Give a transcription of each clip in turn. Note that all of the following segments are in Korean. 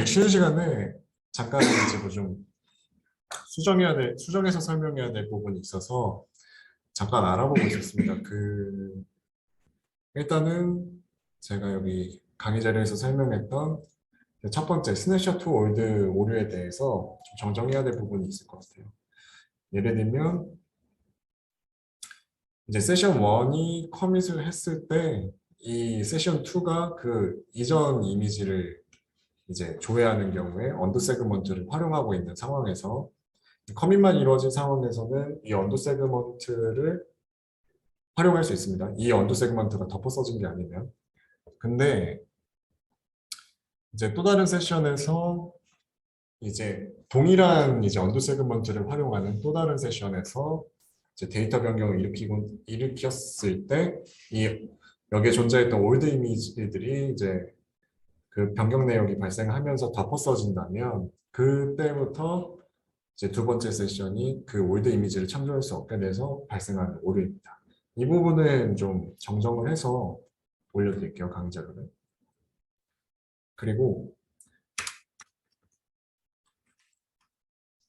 쉬는 시간에 잠깐 이제 뭐좀 수정해서 설명해야 될 부분이 있어서 잠깐 알아보고 있었습니다. 일단은 제가 여기 강의 자리에서 설명했던 첫 번째 스냅샷 투 올드 오류에 대해서 좀 정정해야 될 부분이 있을 것 같아요. 예를 들면 이제 세션 1이 커밋을 했을 때 이 세션 2가 그 이전 이미지를 이제 조회하는 경우에 언더 세그먼트를 활용하고 있는 상황에서 커밋만 이루어진 상황에서는 이 언더 세그먼트를 활용할 수 있습니다. 이 언더 세그먼트가 덮어 써진 게 아니면. 근데 이제 또 다른 세션에서 이제 동일한 이제 언더 세그먼트를 활용하는 또 다른 세션에서 이제 데이터 변경을 일으켰을 때 이 여기에 존재했던 올드 이미지들이 이제 그 변경 내역이 발생하면서 덮어 써진다면 그때부터 이제 두 번째 세션이 그 올드 이미지를 참조할 수 없게 돼서 발생하는 오류입니다. 이 부분은 좀 정정을 해서 올려드릴게요, 강의 자료를. 그리고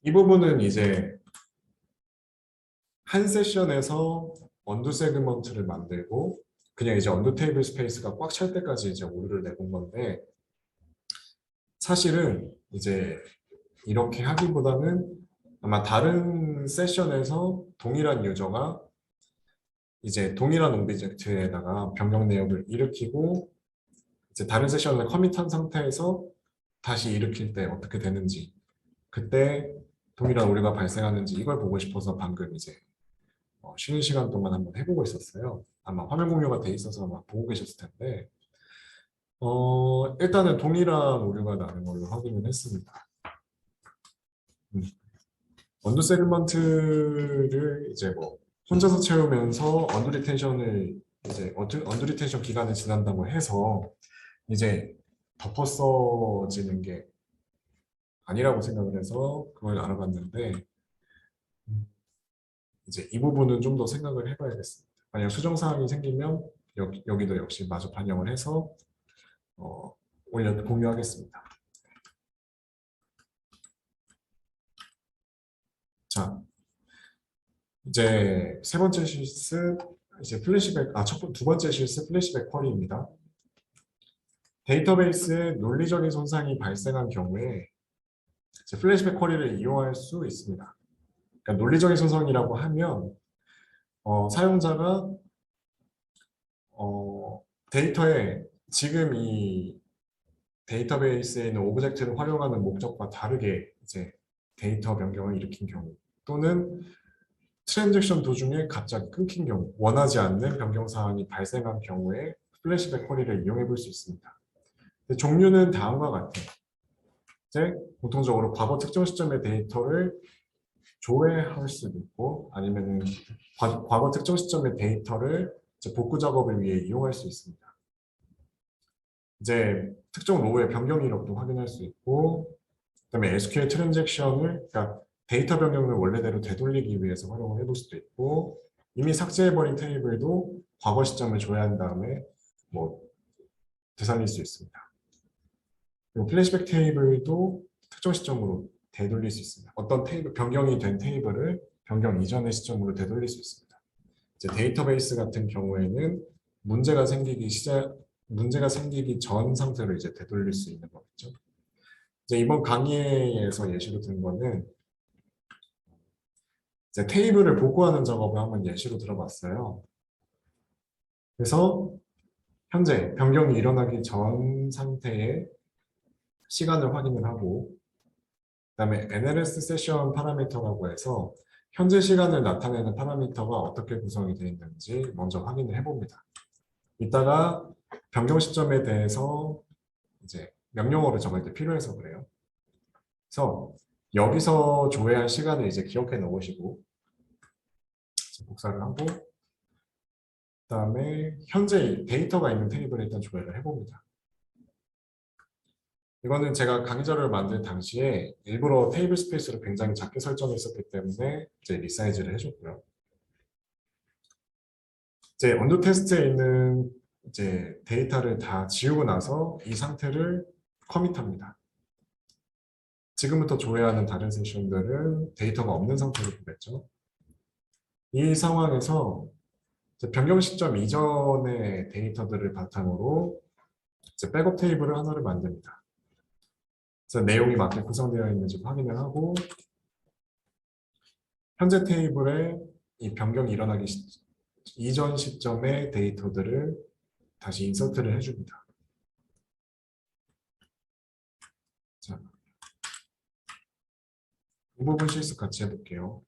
이 부분은 이제 한 세션에서 언두 세그먼트를 만들고 그냥 이제 언두 테이블 스페이스가 꽉 찰 때까지 이제 오류를 내본 건데 사실은 이제 이렇게 하기보다는 아마 다른 세션에서 동일한 유저가 이제 동일한 오브젝트에다가 변경 내역을 일으키고 이제 다른 세션을 커밋한 상태에서 다시 일으킬 때 어떻게 되는지 그때 동일한 오류가 발생하는지 이걸 보고 싶어서 방금 이제 쉬는 시간 동안 한번 해보고 있었어요. 아마 화면 공유가 돼 있어서 아마 보고 계셨을 텐데 일단은 동일한 오류가 나는 걸로 확인을 했습니다. 언더 세그먼트를 이제 뭐 혼자서 채우면서 언더 리텐션을 이제 언더 리텐션 기간을 지난다고 해서 이제 덮어 써지는 게 아니라고 생각을 해서 그걸 알아봤는데 이제 이 부분은 좀 더 생각을 해봐야겠습니다. 만약 수정 사항이 생기면 여기도 역시 마저 반영을 해서 공유하겠습니다. 자, 이제 세 번째 실수 이제 플래시백 두 번째 실수 플래시백 쿼리입니다. 데이터베이스에 논리적인 손상이 발생한 경우에 이제 플래시백 쿼리를 이용할 수 있습니다. 그러니까 논리적인 손상이라고 하면 사용자가 데이터에 지금 이 데이터베이스에 있는 오브젝트를 활용하는 목적과 다르게 이제 데이터 변경을 일으킨 경우 또는 트랜잭션 도중에 갑자기 끊긴 경우 원하지 않는 변경 사항이 발생한 경우에 플래시백 쿼리를 이용해 볼 수 있습니다. 종류는 다음과 같아요. 이제 공통적으로 과거 특정 시점의 데이터를 조회할 수도 있고 아니면 과거 특정 시점의 데이터를 복구 작업을 위해 이용할 수 있습니다. 이제 특정 로우의 변경 이력도 확인할 수 있고 그다음에 SQL 트랜잭션을 그러니까 데이터 변경을 원래대로 되돌리기 위해서 활용을 해볼 수도 있고 이미 삭제해버린 테이블도 과거 시점을 조회한 다음에 뭐 되살릴 수 있습니다. 그리고 플래시백 테이블도 특정 시점으로 되돌릴 수 있습니다. 어떤 변경이 된 테이블을 변경 이전의 시점으로 되돌릴 수 있습니다. 이제 데이터베이스 같은 경우에는 문제가 생기기 전 상태로 이제 되돌릴 수 있는 거겠죠. 이제 이번 강의에서 예시로 든 거는 이제 테이블을 복구하는 작업을 한번 예시로 들어봤어요. 그래서 현재 변경이 일어나기 전 상태의 시간을 확인을 하고 그다음에 NLS 세션 파라미터라고 해서 현재 시간을 나타내는 파라미터가 어떻게 구성이 되어 있는지 먼저 확인을 해봅니다. 이따가 변경 시점에 대해서 이제 명령어를 적을 때 필요해서 그래요. 그래서 여기서 조회한 시간을 이제 기억해 놓으시고 복사를 하고 그다음에 현재 데이터가 있는 테이블에 일단 조회를 해봅니다. 이거는 제가 강의 자료를 만들 당시에 일부러 테이블 스페이스를 굉장히 작게 설정했었기 때문에 이제 리사이즈를 해줬고요. 이제 언더 테스트에 있는 이제 데이터를 다 지우고 나서 이 상태를 커밋합니다. 지금부터 조회하는 다른 세션들은 데이터가 없는 상태로 보겠죠. 이 상황에서 이제 변경 시점 이전의 데이터들을 바탕으로 이제 백업 테이블을 하나를 만듭니다. 그래서 내용이 맞게 구성되어 있는지 확인을 하고 현재 테이블에 이 변경이 일어나기 이전 시점의 데이터들을 다시 인서트를 해줍니다. 자, 이 부분 실습 같이 해볼게요.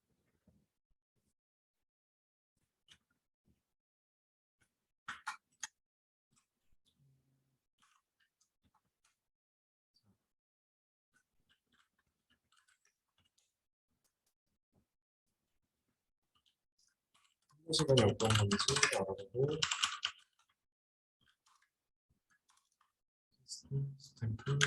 시간이 어떤 건지 알아보고 스탬프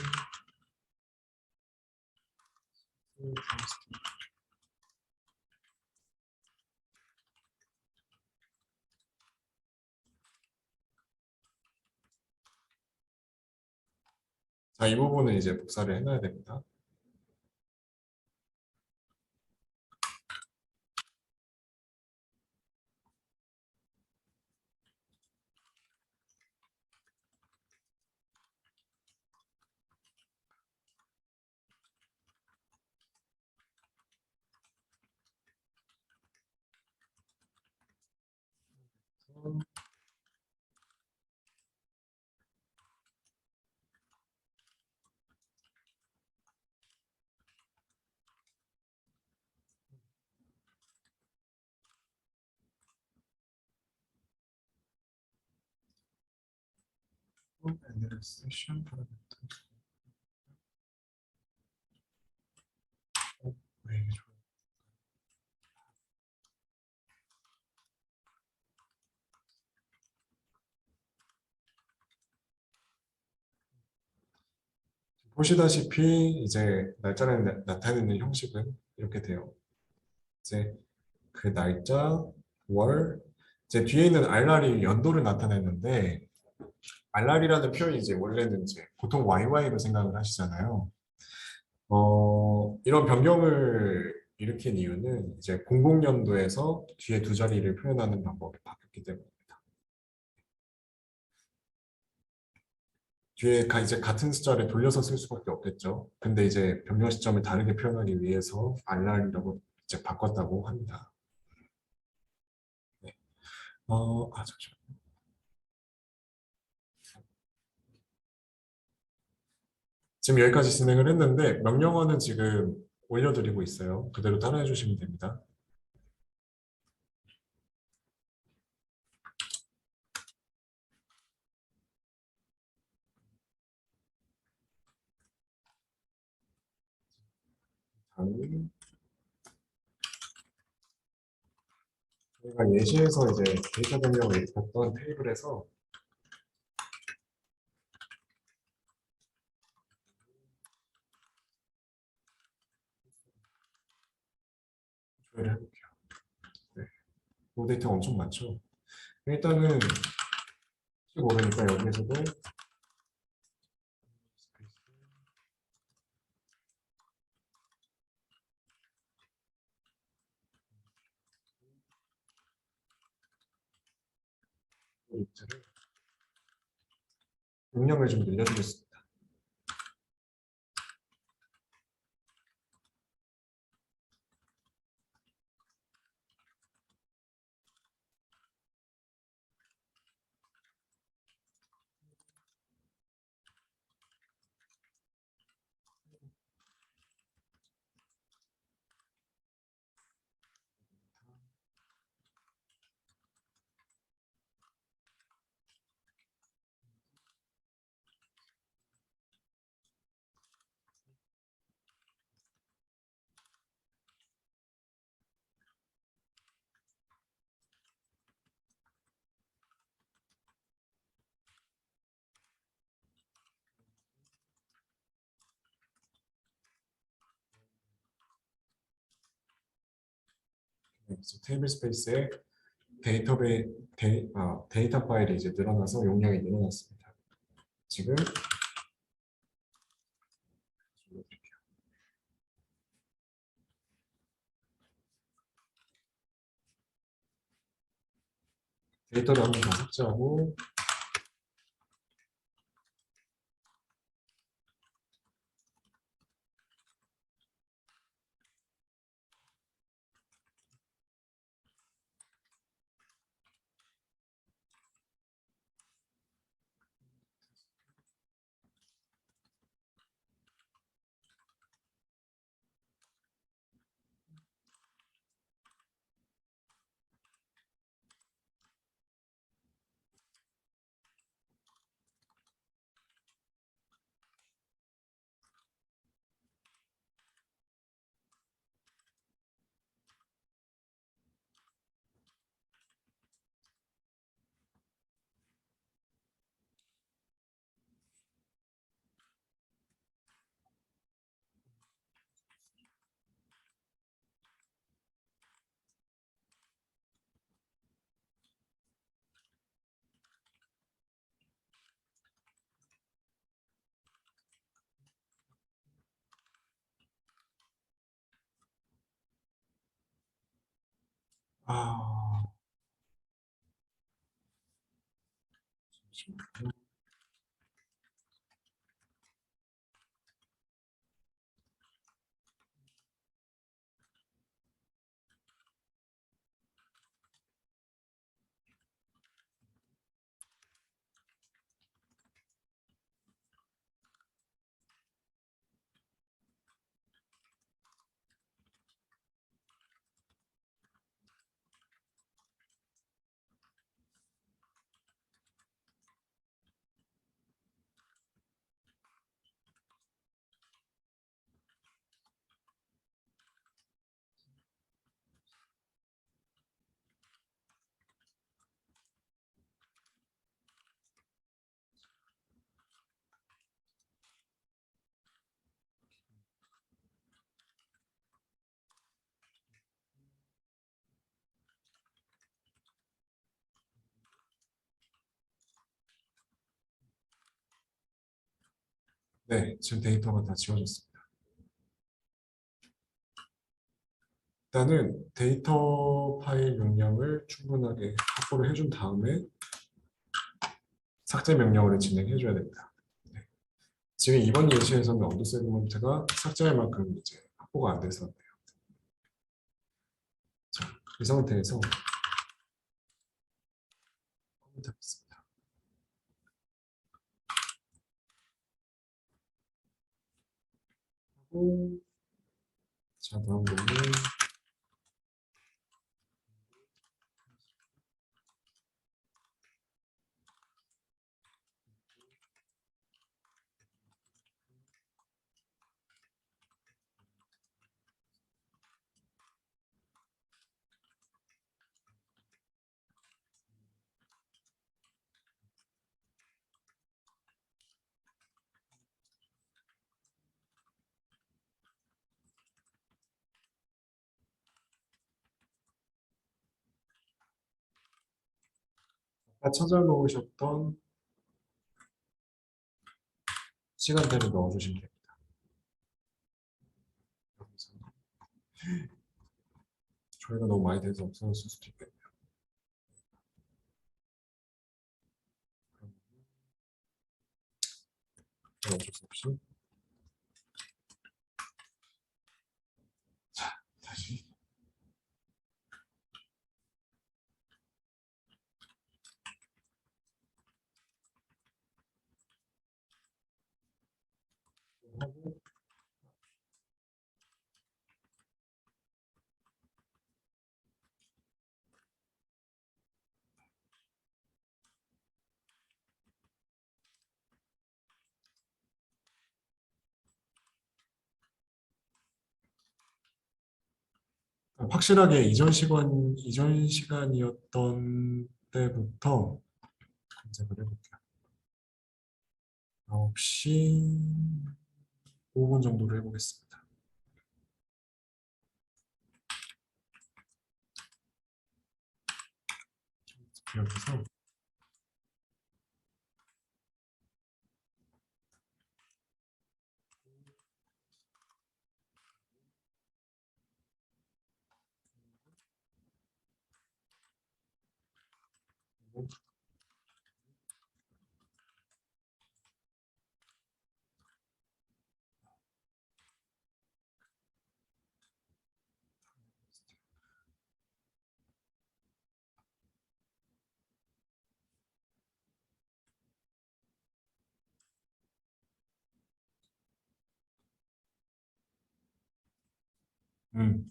자, 이 부분은 이제 복사를 해놔야 됩니다. and session parameter. 왜 이게 좋아? 보시다시피 이제 날짜를 나타내는 형식은 이렇게 돼요. 이제 그 날짜, 월, 이제 뒤에 있는 알랄이 연도를 나타내는데 알랄이라는 표현이 이제 원래는 이제 보통 YY로 생각을 하시잖아요. 이런 변경을 일으킨 이유는 이제 00년도에서 뒤에 두 자리를 표현하는 방법이 바뀌었기 때문입니다. 뒤에 이제 같은 숫자를 돌려서 쓸 수밖에 없겠죠. 근데 이제 변경 시점을 다르게 표현하기 위해서 알랄이라고 이제 바꿨다고 합니다. 네. 잠시만요. 지금 여기까지 진행을 했는데 명령어는 지금 올려드리고 있어요. 그대로 따라해 주시면 됩니다. 다음 저희가 예시에서 이제 데이터 변경을 입혔던 테이블에서 조회를 해볼게요. 네. 이 데이터가 엄청 많죠. 일단은 혹시 모르니까 여기에서도 데이터를 용량을 좀 늘려주겠습니다. 그래서 테이블 스페이스에 데이터 파일이 이제 늘어나서 용량이 늘어났습니다. 지금 데이터를 한번 더 삭제하고 아, 잠시만요. 네, 지금 데이터가 다 지워졌습니다. 일단은 데이터 파일 용량을 충분하게 확보를 해준 다음에 삭제 명령어를 진행해 줘야 됩니다. 네. 지금 이번 예시에서는 언더 세그먼트가 삭제할 만큼 이제 확보가 안 돼서 자, 이 상태에서 컴퓨터 하겠습니다. 하고 자, 다음 거는 아까 찾아 놓으셨던 시간대를 넣어주시면 됩니다. 여기서 저희가 너무 많이 돼서 없어졌을 수도 있겠네요. 그럼 어쩔 수 없이 다시 하고 확실하게 이전 시간이었던 때부터 검색을 해볼게요. 9시 5분 정도로 해보겠습니다. 여기서 음.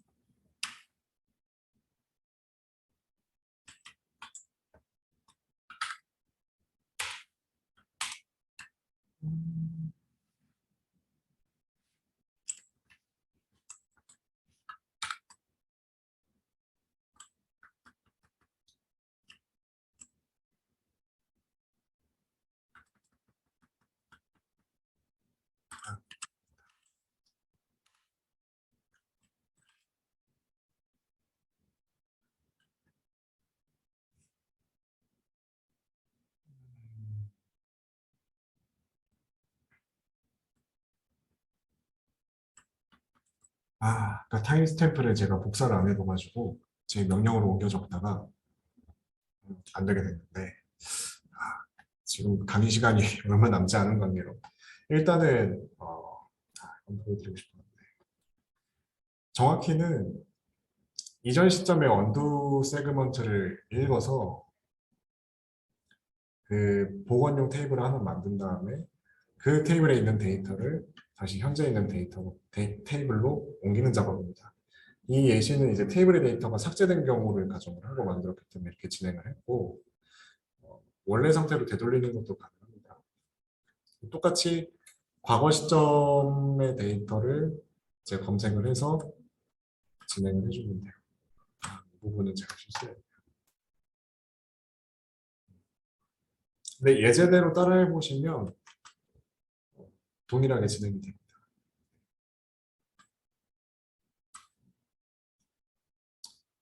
그러니까 타임스탬프를 제가 복사를 안 해둬가지고 제 명령으로 옮겨 적다가 안 되게 됐는데 지금 강의 시간이 얼마 남지 않은 관계로 일단은 한번 보여드리고 싶었는데 정확히는 이전 시점에 언두 세그먼트를 읽어서 그 복원용 테이블을 하나 만든 다음에 그 테이블에 있는 데이터를 다시 현재 있는 테이블로 옮기는 작업입니다. 이 예시는 이제 테이블의 데이터가 삭제된 경우를 가정을 하고 만들었기 때문에 이렇게 진행을 했고 원래 상태로 되돌리는 것도 가능합니다. 똑같이 과거 시점의 데이터를 이제 검색을 해서 진행을 해주면 돼요. 이 부분은 제가 실수했네요. 근데 예제대로 따라해 보시면 동일하게 진행이 됩니다.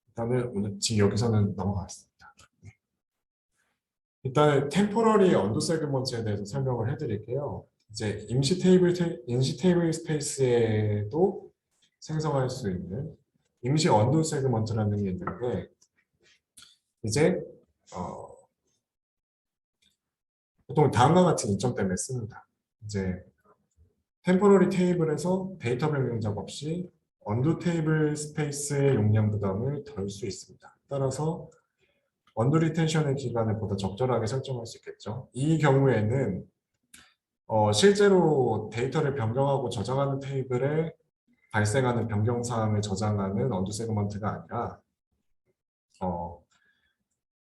일단은 오늘 지금 여기서는 넘어가겠습니다. 일단 템포러리 언더 세그먼트에 대해서 설명을 해드릴게요. 이제 임시 테이블 스페이스에도 생성할 수 있는 임시 언더 세그먼트라는 게 있는데 이제 보통 다음과 같은 이점 때문에 씁니다. 이제 템포러리 테이블에서 데이터 변경 작업 시 언더 테이블 스페이스의 용량 부담을 덜 수 있습니다. 따라서 언더 리텐션의 기간을 보다 적절하게 설정할 수 있겠죠. 이 경우에는 실제로 데이터를 변경하고 저장하는 테이블에 발생하는 변경 사항을 저장하는 언더 세그먼트가 아니라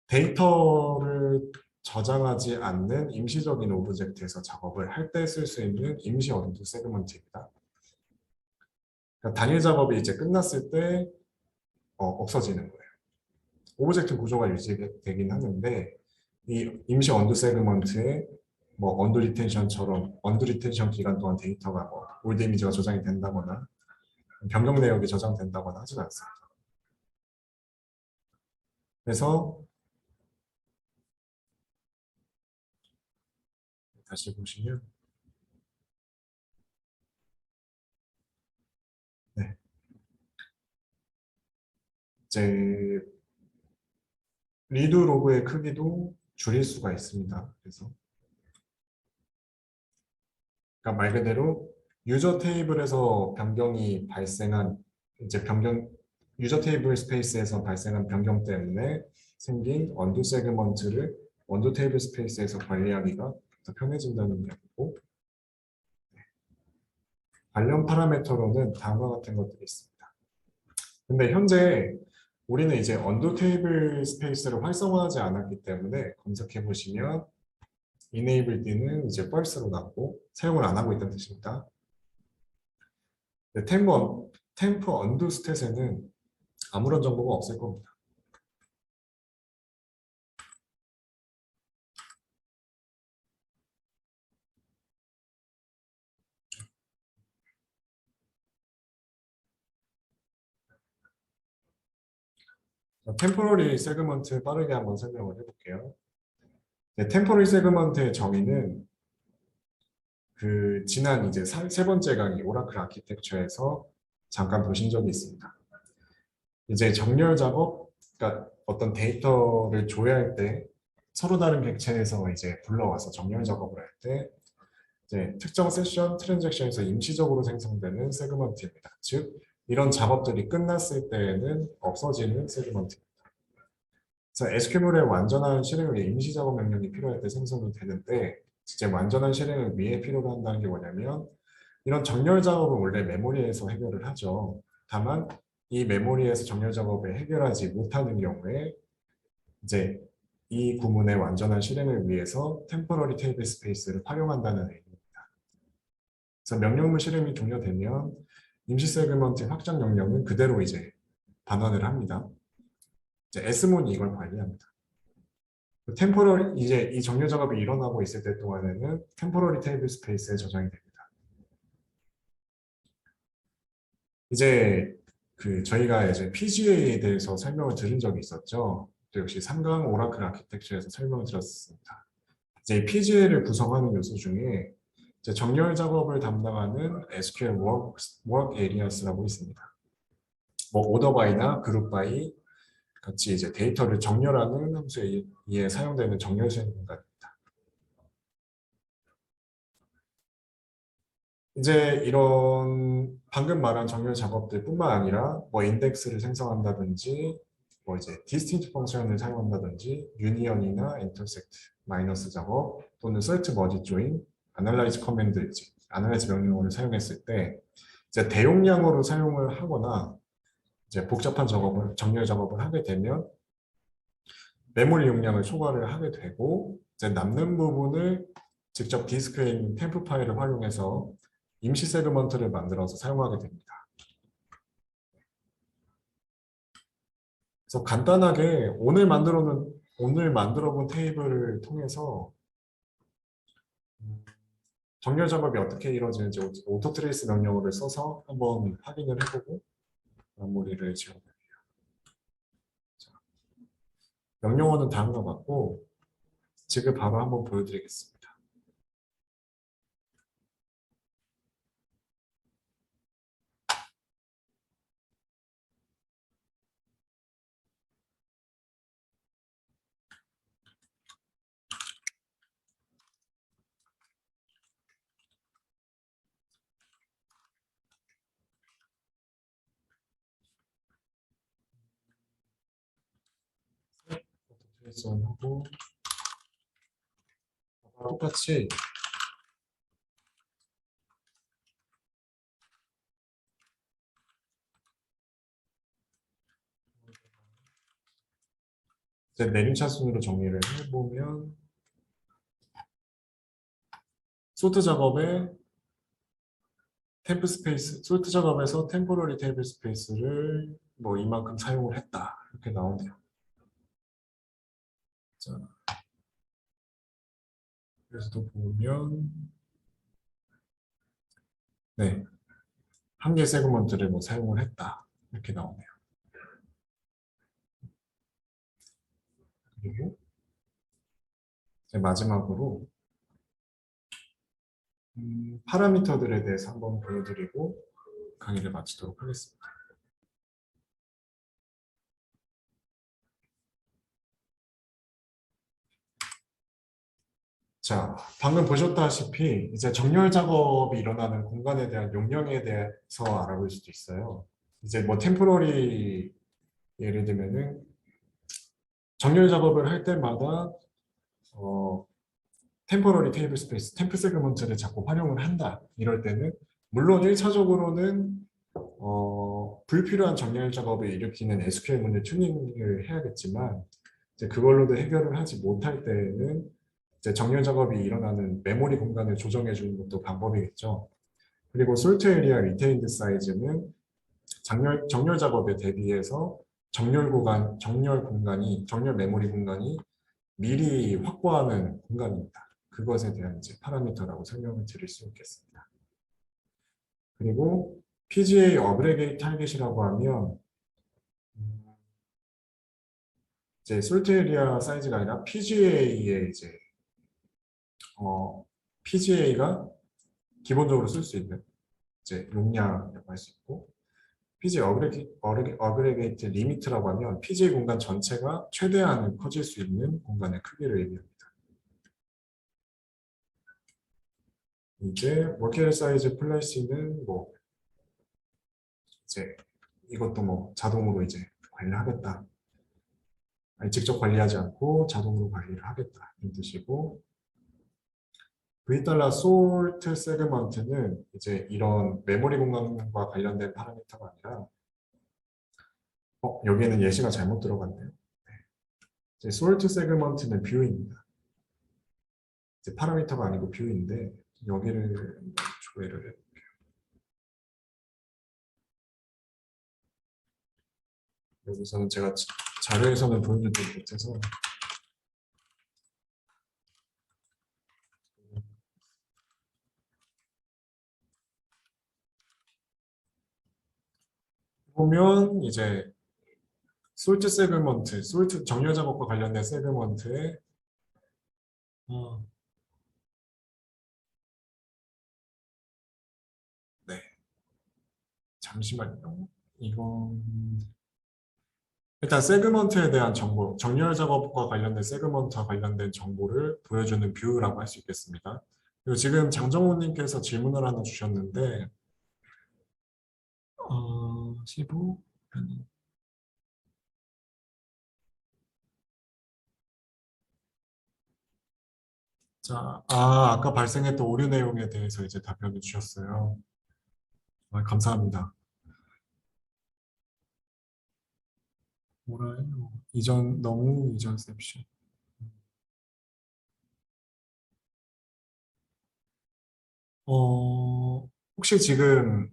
데이터를 저장하지 않는 임시적인 오브젝트에서 작업을 할 때 쓸 수 있는 임시 언더 세그먼트입니다. 그러니까 단일 작업이 이제 끝났을 때 없어지는 거예요. 오브젝트 구조가 유지되긴 하는데 이 임시 언더 세그먼트에 뭐 언더 리텐션처럼 언더 리텐션 기간 동안 데이터가 뭐 올드 이미지가 저장이 된다거나 변경 내역이 저장된다거나 하진 않습니다. 그래서 다시 보시면 네, 이제 리드 로그의 크기도 줄일 수가 있습니다. 그래서 그러니까 말 그대로 유저 테이블에서 변경이 발생한 이제 유저 테이블 스페이스에서 발생한 변경 때문에 생긴 언더 세그먼트를 언더 테이블 스페이스에서 관리하기가 더 편해진다는 이야기고 관련 파라미터로는 다음과 같은 것들이 있습니다. 근데 현재 우리는 이제 언더 테이블 스페이스를 활성화하지 않았기 때문에 검색해 보시면 enabled는 이제 false로 나오고 사용을 안 하고 있다는 뜻입니다. 템프 언더 스탯에는 아무런 정보가 없을 겁니다. 템포러리 세그먼트 빠르게 한번 설명을 해볼게요. 네, 템포러리 세그먼트의 정의는 그 지난 이제 세 번째 강의 오라클 아키텍처에서 잠깐 보신 적이 있습니다. 이제 정렬 작업, 그러니까 어떤 데이터를 조회할 때 서로 다른 객체에서 이제 불러와서 정렬 작업을 할 때 이제 특정 세션 트랜잭션에서 임시적으로 생성되는 세그먼트입니다. 즉 이런 작업들이 끝났을 때에는 없어지는 세그먼트입니다. 그래서 SQL의 완전한 실행을 위해 임시 작업 명령이 필요할 때 생성이 되는데 이제 완전한 실행을 위해 필요로 한다는 게 뭐냐면 이런 정렬 작업은 원래 메모리에서 해결을 하죠. 다만 이 메모리에서 정렬 작업을 해결하지 못하는 경우에 이제 이 구문의 완전한 실행을 위해서 템포러리 테이블 스페이스를 활용한다는 의미입니다. 그래서 명령문 실행이 종료되면 임시 세그먼트 확장 명령은 그대로 이제 반환을 합니다. 이제 S문이 이걸 관리합니다. 템포러리 이제 이 정렬 작업이 일어나고 있을 때 동안에는 템포러리 테이블 스페이스에 저장이 됩니다. 이제 저희가 이제 PGA에 대해서 설명을 들은 적이 있었죠. 또 역시 3강 오라클 아키텍처에서 설명을 들었습니다. 이제 PGA를 구성하는 요소 중에 이제 정렬 작업을 담당하는 SQL Work Areas라고 있습니다. 뭐 오더 바이나 그룹 바이 같이 이제 데이터를 정렬하는 함수에 의해 사용되는 정렬 수행 공간입니다. 이제 이런 방금 말한 정렬 작업들뿐만 아니라 뭐 인덱스를 생성한다든지 뭐 이제 디스틴트 펑션을 사용한다든지 유니언이나 인터섹트 마이너스 작업 또는 셀트 머지 조인 아날라이즈 커맨드 아날라이즈 명령어를 사용했을 때 이제 대용량으로 사용을 하거나 이제 복잡한 작업을 정렬 작업을 하게 되면 메모리 용량을 초과를 하게 되고 이제 남는 부분을 직접 디스크에 있는 템프 파일을 활용해서 임시 세그먼트를 만들어서 사용하게 됩니다. 그래서 간단하게 오늘 만들어 본 테이블을 통해서 정렬 작업이 어떻게 이루어지는지 오토 트레이스 명령어를 써서 한번 확인을 해보고 마무리를 지어볼게요. 명령어는 다음과 같고 지금 바로 한번 보여드리겠습니다. 오토 트레이스 하고 똑같이 이제 내림차 순으로 정리를 해보면 소트 작업에 템프 스페이스, 소트 작업에서 템포러리 테이블 스페이스를 뭐 이만큼 사용을 했다 이렇게 나오네요. 자, 그래서 또 보면 네, 한 개 세그먼트를 뭐 사용을 했다 이렇게 나오네요. 그리고 이제 마지막으로 파라미터들에 대해서 한번 보여드리고 강의를 마치도록 하겠습니다. 자, 방금 보셨다시피 이제 정렬 작업이 일어나는 공간에 대한 용량에 대해서 알아볼 수도 있어요. 이제 뭐 템포러리 예를 들면은 정렬 작업을 할 때마다 템포러리 테이블 스페이스, 템프 세그먼트를 자꾸 활용을 한다. 이럴 때는 물론 1차적으로는 불필요한 정렬 작업을 일으키는 SQL문을 튜닝을 해야겠지만 이제 그걸로도 해결을 하지 못할 때에는 이제 정렬 작업이 일어나는 메모리 공간을 조정해 주는 것도 방법이겠죠. 그리고 솔트 에리아 리테인드 사이즈는 정렬 작업에 대비해서 정렬 메모리 공간이 미리 확보하는 공간입니다. 그것에 대한 이제 파라미터라고 설명을 드릴 수 있겠습니다. 그리고 PGA 어그레게이트 타겟이라고 하면 이제 솔트 에리아 사이즈가 아니라 PGA의 이제 PGA가 기본적으로 쓸 수 있는 이제 용량이라고 할 수 있고 어그레게이트 리미트라고 하면 PGA 공간 전체가 최대한 커질 수 있는 공간의 크기를 의미합니다. 이제 워킹 사이즈 플래시는 뭐 이제 이것도 뭐 자동으로 이제 관리하겠다. 아니, 직접 관리하지 않고 자동으로 관리를 하겠다. 이 뜻이고 V 달러 솔트 세그먼트는 이제 이런 메모리 공간과 관련된 파라미터가 아니라 여기에는 예시가 잘못 들어갔네요. 이제 솔트 세그먼트는 뷰입니다. 이제 파라미터가 아니고 뷰인데 여기를 조회를 해. 여기서는 제가 자료에서는 보여드리지 못해서 보면 이제 솔트 세그먼트, 솔트 정렬 작업과 관련된 세그먼트에 어, 네, 잠시만요. 이건 일단 세그먼트에 대한 정보, 정렬 작업과 관련된 세그먼트와 관련된 정보를 보여주는 뷰라고 할 수 있겠습니다. 그리고 지금 장정호님께서 질문을 하나 주셨는데 15 자, 아까 발생했던 오류 내용에 대해서 이제 답변을 주셨어요. 감사합니다. 뭐라요? 너무 이전 셉션. 혹시 지금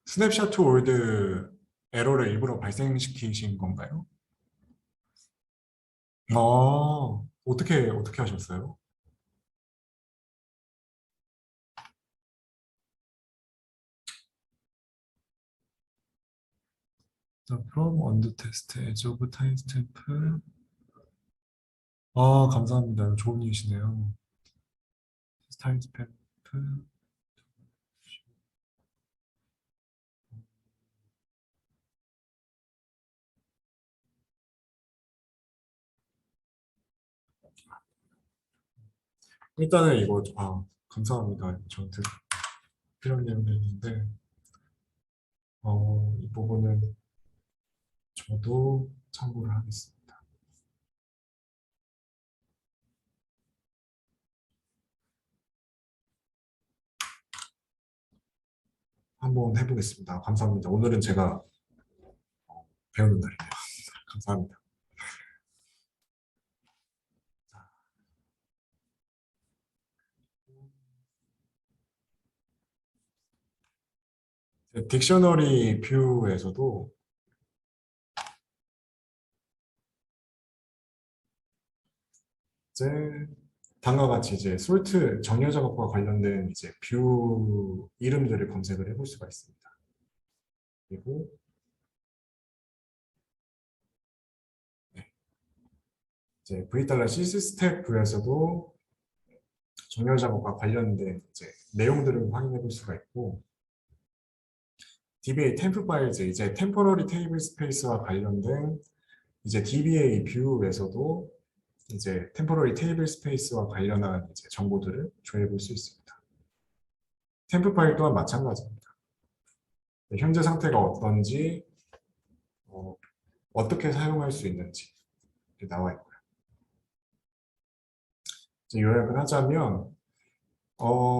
스냅샷 투 올드 에러를 일부러 발생시키신 건가요? 어떻게 하셨어요? 자, from undo test as of timestamp. 감사합니다. 좋은 일이시네요. 타임스탬프. 일단은 이거, 감사합니다. 저한테 필요한 내용이었는데, 이 부분은 저도 참고를 하겠습니다. 한번 해보겠습니다. 감사합니다. 오늘은 제가 배우는 날이네요. 감사합니다. 딕셔너리 뷰에서도 이제 다음과 같이 이제 솔트 정렬 작업과 관련된 이제 뷰 이름들을 검색을 해볼 수가 있습니다. 그리고 네, 이제 V-CC 스텝 뷰에서도 정렬 작업과 관련된 이제 내용들을 확인해 볼 수가 있고 DBA 템프 파일즈 이제 템포러리 테이블 스페이스와 관련된 이제 DBA 뷰에서도 이제 템포러리 테이블 스페이스와 관련한 이제 정보들을 조회해 볼 수 있습니다. 템프 파일 또한 마찬가지입니다. 현재 상태가 어떤지 어떻게 사용할 수 있는지 나와 있고요. 이제 요약을 하자면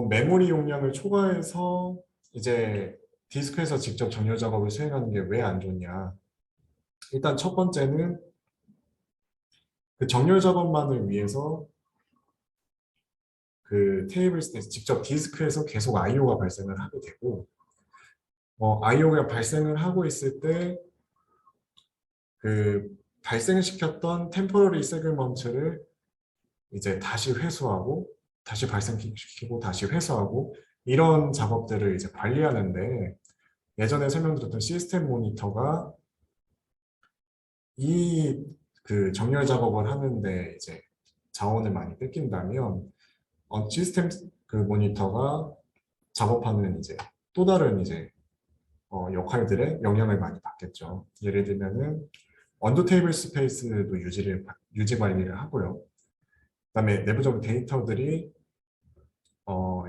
메모리 용량을 초과해서 이제 디스크에서 직접 정렬 작업을 수행하는 게 왜 안 좋냐. 일단 첫 번째는 그 정렬 작업만을 위해서 그 테이블 스페이스 직접 디스크에서 계속 IO가 발생을 하게 되고 IO가 발생을 하고 있을 때 그 발생시켰던 템포러리 세그먼트를 이제 다시 회수하고 다시 발생시키고 다시 회수하고 이런 작업들을 이제 관리하는데 예전에 설명드렸던 시스템 모니터가 이 그 정렬 작업을 하는데 이제 자원을 많이 뺏긴다면 시스템 그 모니터가 작업하는 이제 또 다른 이제 역할들에 영향을 많이 받겠죠. 예를 들면은 언더 테이블 스페이스도 유지 관리를 하고요. 그다음에 내부적으로 데이터들이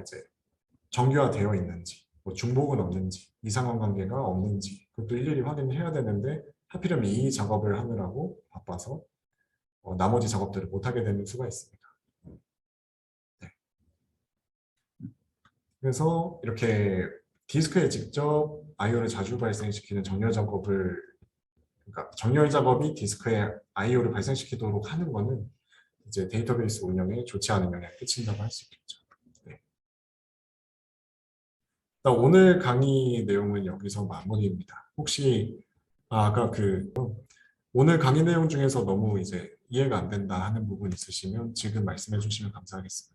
이제 정교화되어 있는지, 뭐 중복은 없는지, 이상한 관계가 없는지 그것도 일일이 확인을 해야 되는데 하필이면 이 작업을 하느라고 바빠서 나머지 작업들을 못하게 되는 수가 있습니다. 네. 그래서 이렇게 디스크에 직접 IO를 자주 발생시키는 정렬 작업을 그러니까 정렬 작업이 디스크에 IO를 발생시키도록 하는 거는 이제 데이터베이스 운영에 좋지 않은 영향을 끼친다고 할 수 있겠죠. 네. 일단 오늘 강의 내용은 여기서 마무리입니다. 혹시 아까 오늘 강의 내용 중에서 너무 이제 이해가 안 된다 하는 부분 있으시면 지금 말씀해 주시면 감사하겠습니다.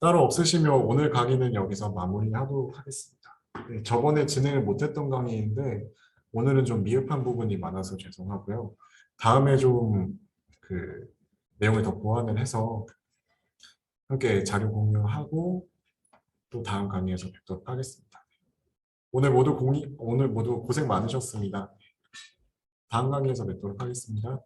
따로 없으시면 오늘 강의는 여기서 마무리하도록 하겠습니다. 네, 저번에 진행을 못했던 강의인데 오늘은 좀 미흡한 부분이 많아서 죄송하고요. 다음에 좀 그 내용을 더 보완을 해서 함께 자료 공유하고 또 다음 강의에서 뵙도록 하겠습니다. 오늘 모두 고생 많으셨습니다. 다음 강의에서 뵙도록 하겠습니다.